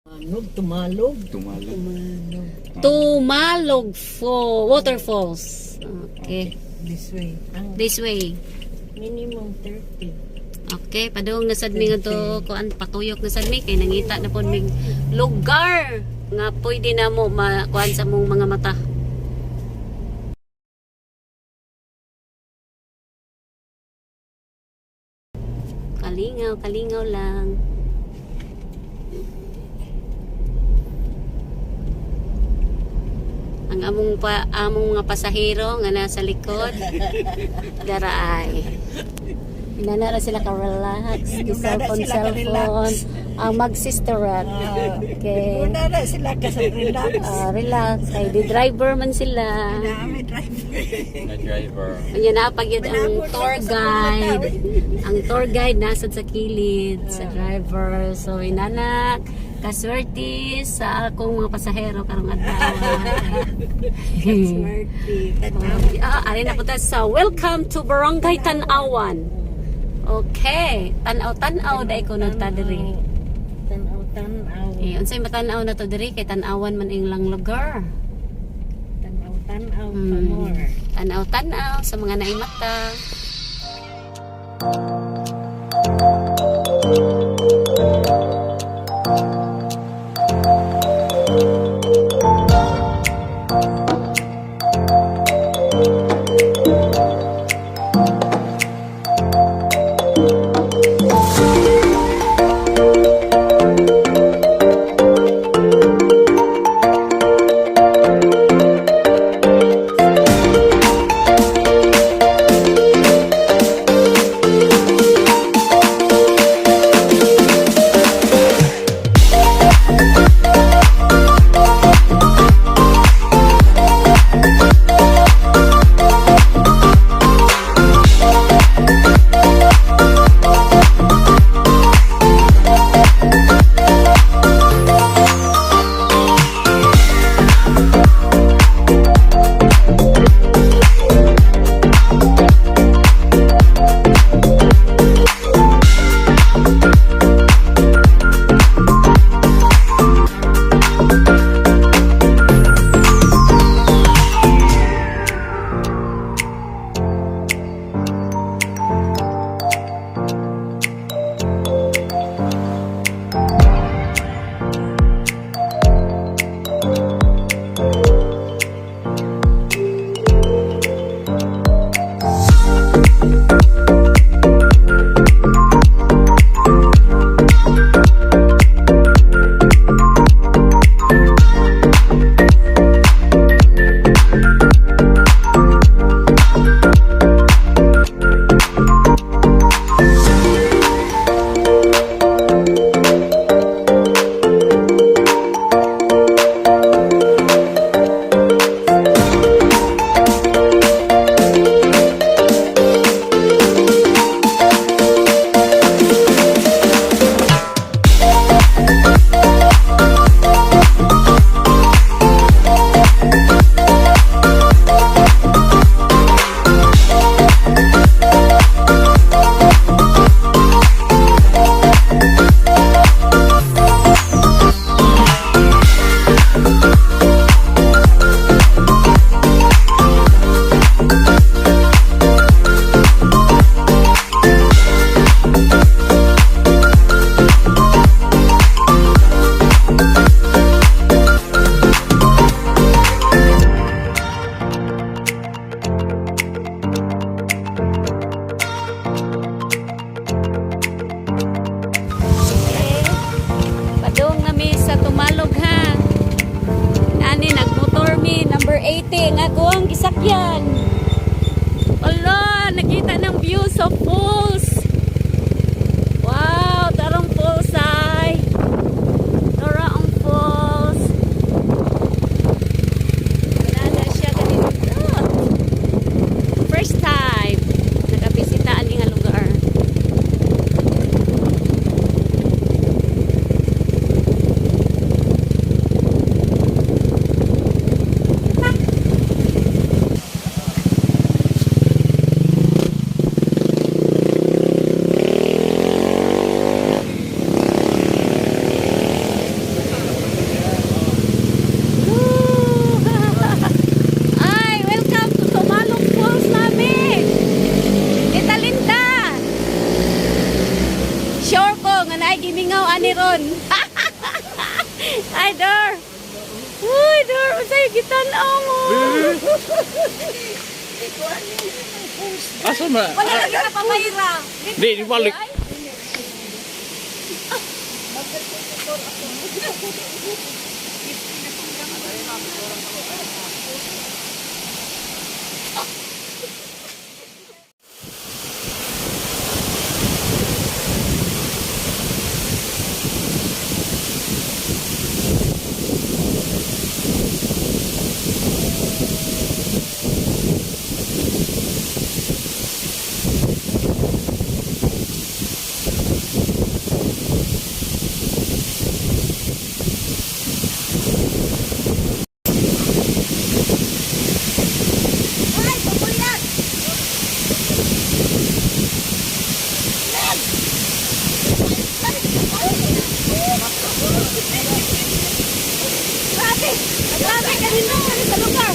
Tumalog. Tumalog waterfalls. Okay. This way. This way. Minimum 30. Okay, padung nasad mi nga to kuan patuyok nasad mi kay nangita na pud mig lugar nga pwede na mo makuan sa mong mga mata. Kalingaw lang. Ang among mga pasahero nga nasa likod daraay. Inana sila ka-relax, cellphone, mag-Sisteret. Okay. Inana sila ka-relax. Relax. Kay di driver man sila. May driver. Ayan na, pag yun ang tour guide. Ang tour guide nasa sa kilid, sa driver. So, inana, kaswerte sa akong mga pasahero karong adlaw. Kaswerte. Ari na punta sa welcome to Barangay Tanawan. Okay, tanaw-tanaw dai ko nagtadiri. Tanaw-tanaw. Unsay matanaw na to diri kay tanawan man ilang lugar. Tanaw-tanaw pa more. Tanaw-tanaw sa mga naimata. akong gisakyan. Ala, nakita ng view sa falls. Wow, tarong falls ay. Tarong falls. Wala na siya ganito. First time nakabisitaan ni nga lugar. mingaw ani ron. Ay, Dor. Uy, Dor, usay gitanaw mo. Asa ba? Wala lagi na pamayra. Di balik. Grabe, kanina sa lugar.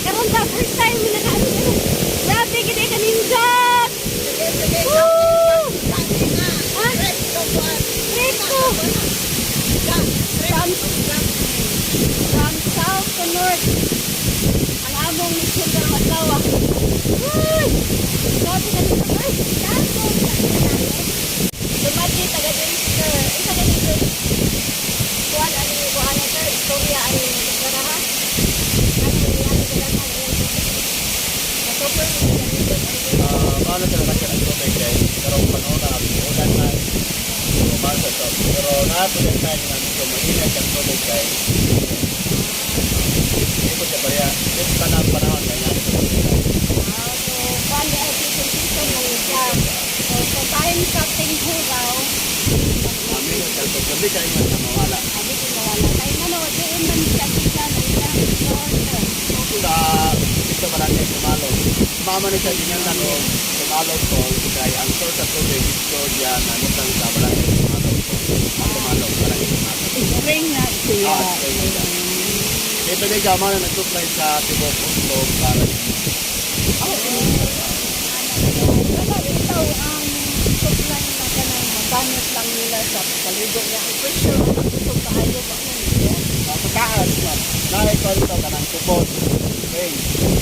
Karon ta first time na nakaano dito. Grabe gid kanina. From south to north. Ang among mission ng Adlaw. Grabe kanina guys. Dumati taga dito. Isa ka dito. Kuan ani sir, istorya ani garaha. Paano sila nagkaroon ng tubig guys? Pero panahon na, ulan na, umalsa to. Pero nakatuloy tayo nga dito, mainit ang tubig guys. Hindi ko siya baya, ito ka na ang panahon na yan. So, kuan di ay season mo siya. So, time sa tinghuraw. Aminit ang tubig, gabi kayo nga na mawala. Abi ko wala. Kay ano, diin man siya kita ng ilang order. Dito ba natin Tumalog? Mama ni siya ginyanan o Tumalog ko, kaya ang source of tubig dito diyan na nitang sa barangay Tumalog ko. Ang Tumalog, barangay Tumalog. Spring na siya. Dito ni Gama na nag-supply sa Tibok Oslob para Ito ang supply na kanang mabanit lang nila sa paligo niya. Ang presyo ang nakusog kaayo pa mo niya. pagkaan man. Naay ko rito ka ng tubod. Okay.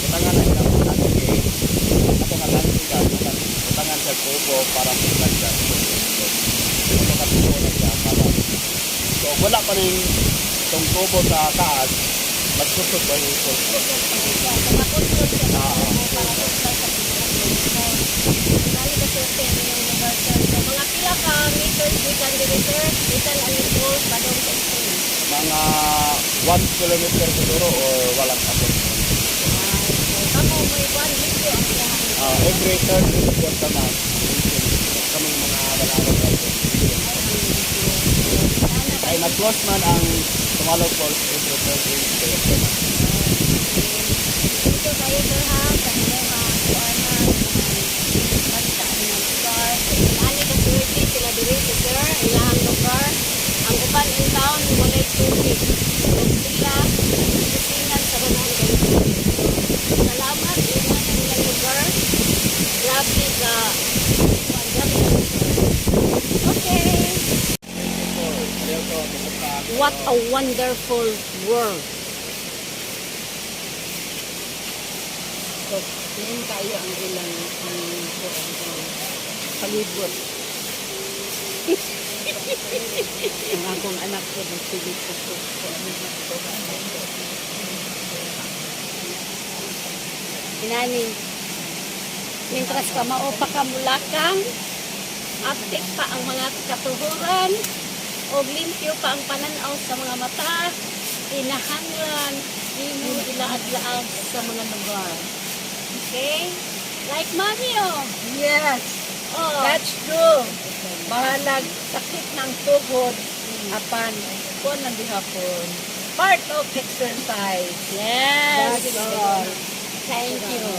Kutangan na siya ng okay. Ako matanong siya. Kutangan siya tubo para maglag siya. Ito ka tubo na siya para. So wala pa rin itong tubo sa taas. Magsusog ba yung tubo? Mga pila ka meters gikan diri sir, gikan ang pool padong sa school. Mga 1 kilometer siguro or walang tapos. Kamo may buwan dito ang lahat. Every third week yun naman. Kami mga balawag natin. Ay nag-close man ang Tumalog Falls every third week. Dito kayo sir ha, sa mga kuanan. Basta ang lugar. Ani ka security sila diri sir, ilahang lugar. Ang uban in town walay tubig. Kung sila sisingan sa runong salamat iman ang ilang lugar. Grabe ka. Okay. What a wonderful world. So, yun tayo ang ilang palibot. Ang akong anak ko nagsigit ko po. Inani, mintras ka maupa ka mulakang, aptik pa ang mga katuhuran, o limpyo pa ang pananaw sa mga mata, inahangan, imo ilaad-laad sa mga lugar. Okay? Like mommy, oh. Yes, Oh. that's true. Bahalag sakit ng tugod apan po ng bihapon. Part of exercise. Yes. That's all. Thank you.